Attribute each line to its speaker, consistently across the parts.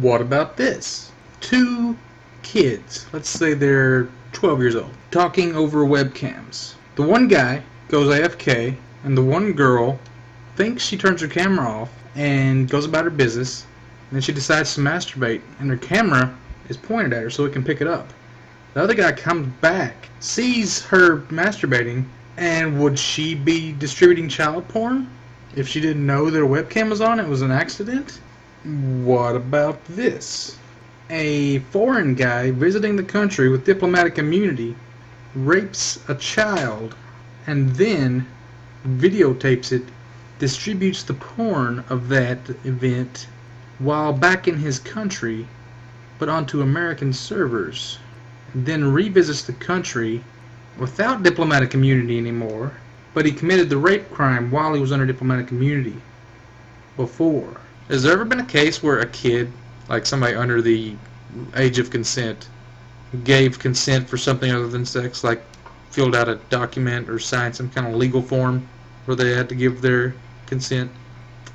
Speaker 1: What about this? Two kids, let's say they're 12 years old, talking over webcams. The one guy goes AFK, and the one girl thinks she turns her camera off and goes about her business, and then she decides to masturbate, and her camera is pointed at her so it can pick it up. The other guy comes back, sees her masturbating, and would she be distributing child porn if she didn't know that a webcam was on? It was an accident? What about this? A foreign guy visiting the country with diplomatic immunity rapes a child and then videotapes it, distributes the porn of that event while back in his country, but onto American servers, then revisits the country without diplomatic immunity anymore, but he committed the rape crime while he was under diplomatic immunity before. Has there ever been a case where a kid, like somebody under the age of consent, gave consent for something other than sex, like filled out a document or signed some kind of legal form where they had to give their consent?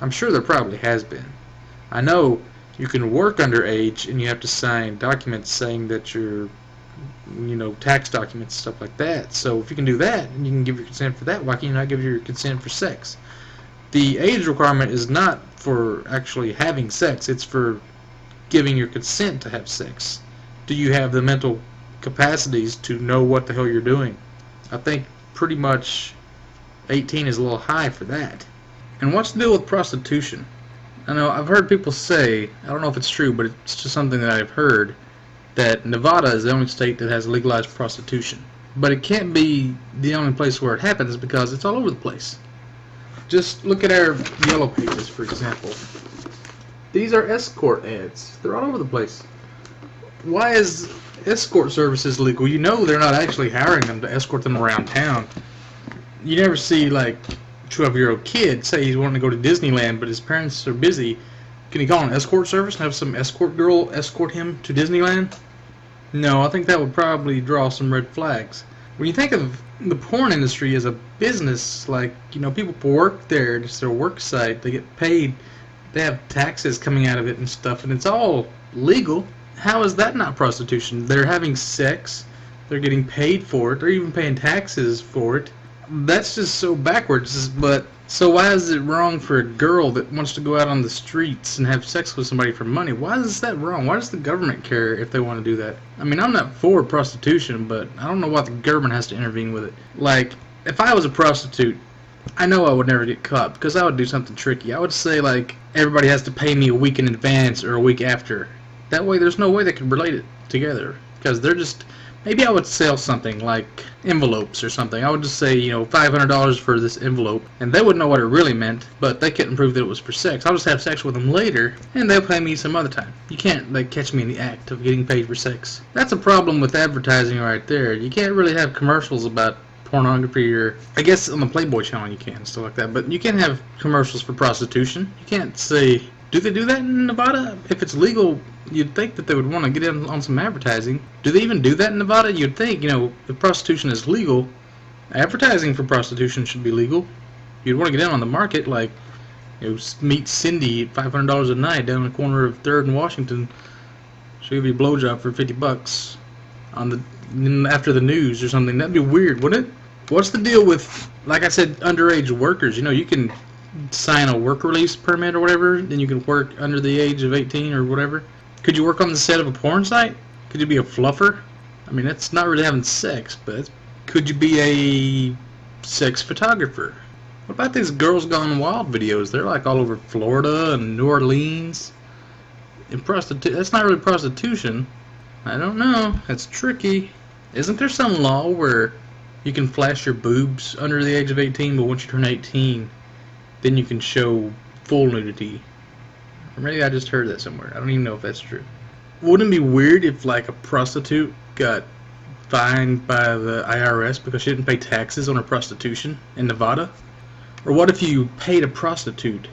Speaker 1: I'm sure there probably has been. I know you can work underage and you have to sign documents saying that you're, tax documents, stuff like that. So if you can do that and you can give your consent for that, why can't you not give your consent for sex? The age requirement is not for actually having sex, it's for giving your consent to have sex. Do you have the mental capacities to know what the hell you're doing? I think pretty much 18 is a little high for that. And what's the deal with prostitution? I know I've heard people say, I don't know if it's true, but it's just something that I've heard, that Nevada is the only state that has legalized prostitution. But it can't be the only place where it happens because it's all over the place. Just look at our Yellow Pages, for example. These are escort ads. They're all over the place. Why is escort services legal? You know they're not actually hiring them to escort them around town. You never see, like, a 12-year-old kid say he's wanting to go to Disneyland, but his parents are busy. Can he call an escort service and have some escort girl escort him to Disneyland? No, I think that would probably draw some red flags. When you think of the porn industry as a business, like, people work there, it's their work site, they get paid, they have taxes coming out of it and stuff, and it's all legal. How is that not prostitution? They're having sex, they're getting paid for it, they're even paying taxes for it. That's just so backwards. But so why is it wrong for a girl that wants to go out on the streets and have sex with somebody for money? Why is that wrong? Why does the government care if they want to do that? I mean, I'm not for prostitution, but I don't know why the government has to intervene with it. Like, if I was a prostitute, I know I would never get caught because I would do something tricky. I would say, like, everybody has to pay me a week in advance or a week after. That way there's no way they can relate it together, because they're just... Maybe I would sell something like envelopes or something. I would just say, $500 for this envelope, and they wouldn't know what it really meant, but they couldn't prove that it was for sex. I'll just have sex with them later, and they'll pay me some other time. You can't, catch me in the act of getting paid for sex. That's a problem with advertising right there. You can't really have commercials about pornography, or I guess on the Playboy channel you can, stuff like that, but you can't have commercials for prostitution. You can't say... Do they do that in Nevada? If it's legal, you'd think that they would want to get in on some advertising. Do they even do that in Nevada? You'd think, if prostitution is legal, advertising for prostitution should be legal. You'd want to get in on the market, like, meet Cindy at $500 a night down the corner of 3rd and Washington. She'll give you a blowjob for $50 after the news or something. That'd be weird, wouldn't it? What's the deal with, like I said, underage workers? You can sign a work release permit or whatever, then you can work under the age of 18 or whatever. Could you work on the set of a porn site? Could you be a fluffer? I mean, that's not really having sex, but could you be a sex photographer? What about these Girls Gone Wild videos? They're like all over Florida and New Orleans. And that's not really prostitution. I don't know. That's tricky. Isn't there some law where you can flash your boobs under the age of 18, but once you turn 18, then you can show full nudity? Or maybe I just heard that somewhere. I don't even know if that's true. Wouldn't it be weird if, like, a prostitute got fined by the IRS because she didn't pay taxes on her prostitution in Nevada? Or what if you paid a prostitute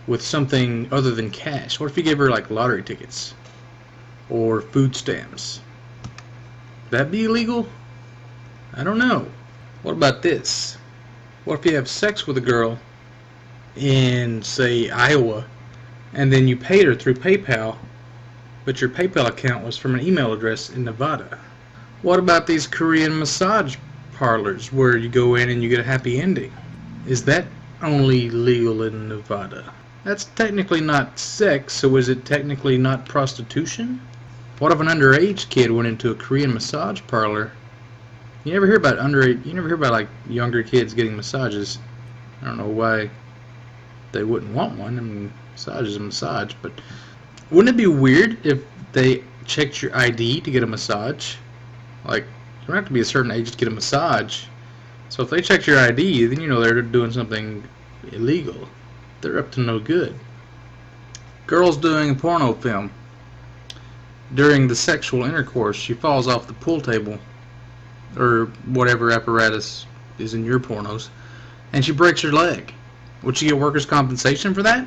Speaker 1: with something other than cash? What if you gave her, like, lottery tickets or food stamps? Would that be illegal? I don't know. What about this? What if you have sex with a girl in, say, Iowa, and then you paid her through PayPal but your PayPal account was from an email address in Nevada? What about these Korean massage parlors where you go in and you get a happy ending? Is that only legal in Nevada? That's technically not sex, so is it technically not prostitution? What if an underage kid went into a Korean massage parlor? You never hear about underage. You never hear about like younger kids getting massages. I don't know why they wouldn't want one. I mean, massage is a massage, but wouldn't it be weird if they checked your ID to get a massage? Like, you don't have to be a certain age to get a massage. So if they checked your ID, then you know they're doing something illegal. They're up to no good. Girl's doing a porno film. During the sexual intercourse, she falls off the pool table, or whatever apparatus is in your pornos, and she breaks her leg. Would she get workers' compensation for that?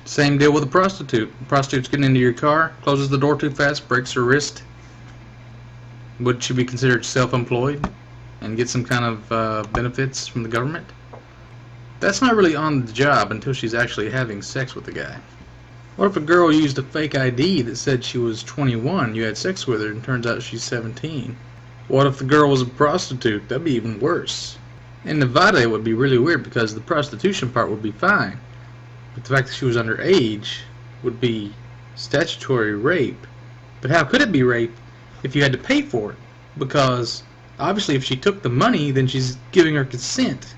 Speaker 1: Same deal with a prostitute. The prostitute's getting into your car, closes the door too fast, breaks her wrist. Would she be considered self-employed and get some kind of benefits from the government? That's not really on the job until she's actually having sex with the guy. What if a girl used a fake ID that said she was 21, you had sex with her, and turns out she's 17? What if the girl was a prostitute? That'd be even worse. In Nevada, it would be really weird because the prostitution part would be fine, but the fact that she was underage would be statutory rape. But how could it be rape if you had to pay for it? Because obviously if she took the money, then she's giving her consent.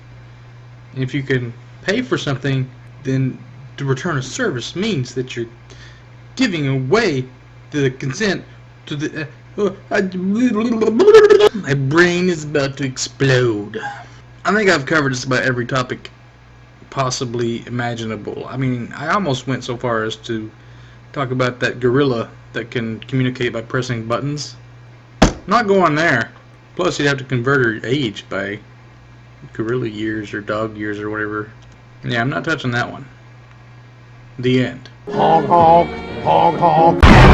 Speaker 1: And if you can pay for something, then to return a service means that you're giving away the consent to the... my brain is about to explode. I think I've covered just about every topic possibly imaginable. I mean, I almost went so far as to talk about that gorilla that can communicate by pressing buttons. Not going there. Plus, you'd have to convert her age by gorilla years or dog years or whatever. Yeah, I'm not touching that one. The end.
Speaker 2: Honk, honk, honk, honk.